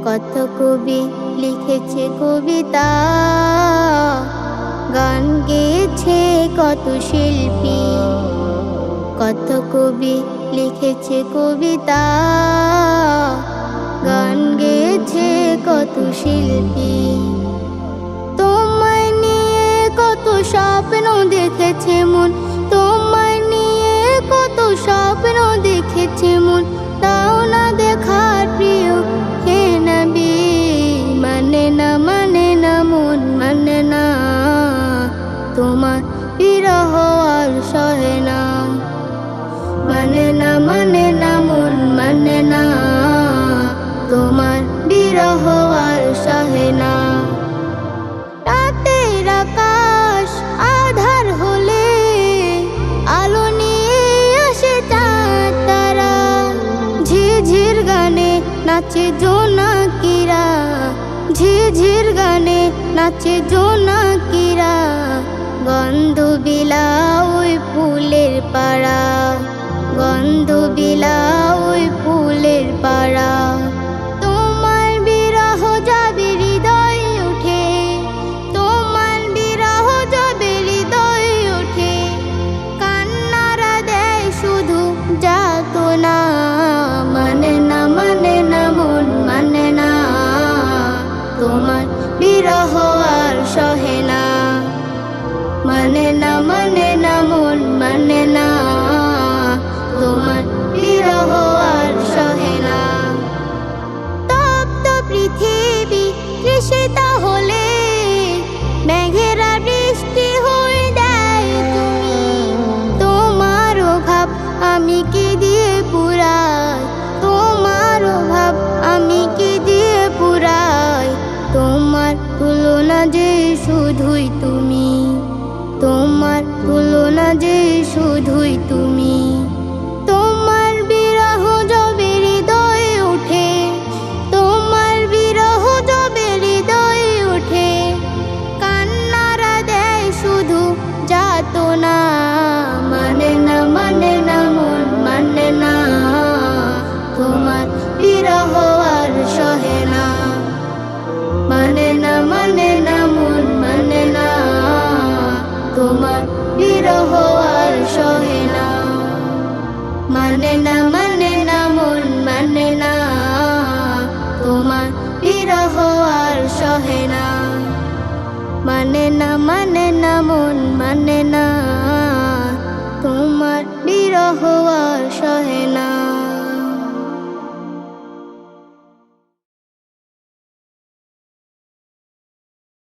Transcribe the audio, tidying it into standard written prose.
কত কবি লিখেছে কবিতা, গান গেয়েছে কত শিল্পী। কত কবি লিখেছে কবিতা, গান গেয়েছে কত শিল্পী। তোমায় নিয়ে কত স্বপ্ন দেখেছে মন, তোমায় নিয়ে কত স্বপ্ন দেখেছে মন, তাও না দেখার প্রিয় হে নবী। মানে না মন মানে না, তোমার বিরহ আর সহে না। মানে না মন মানে না, তোমার বিরহ আর সহে না। রাতের আকাশ আধার হলে আলো নিয়ে আসে চাঁদ তারা, ঝিঝির গানে নাচে জোনাকিরা, ঝিঝির গানে নাচে জোনাকিরা। গন্ধ বিলা ওই ফুলের পাড়া, গন্ধ বিলা ওই ফুলের পাড়া। তোমার বিরহ যাবে হৃদয় উঠে, তোমার বিরহ যাবে হৃদয় উঠে। কান্নারা দেয় শুধু যাতনা, মানে না মন মানে না, তোমার বিরহ আর সহে না। মানে না মন মানে না, তোমার বিরহ আর সহে না। তপ্ত পৃথিবী তৃষিত হলে মেঘেরা বৃষ্টি হয়ে দেয় তুমি। তোমার অভাব আমি কি দিয়ে পুরাই, তোমার অভাব আমি কি দিয়ে পুরাই। তোমার তুলনা যে শুধুই তুমি, তোমার তুলনা যে শুধুই তুমি। তোমার বিরহ যবে হৃদয়ে ওঠে, তোমার বিরহ যবে হৃদয়ে ওঠে। কান্নারা দেয় শুধু যাতনা, মানে না মন মানে না, তোমার বিরহ আর সহে না। মানে না মন মানে না, তোমার বিরহ আর সহে না। মানে না মন মানে না, তোমার বিরহ আর সহে না। মানে না মন মানে না, তোমার বিরহ আর সহে না।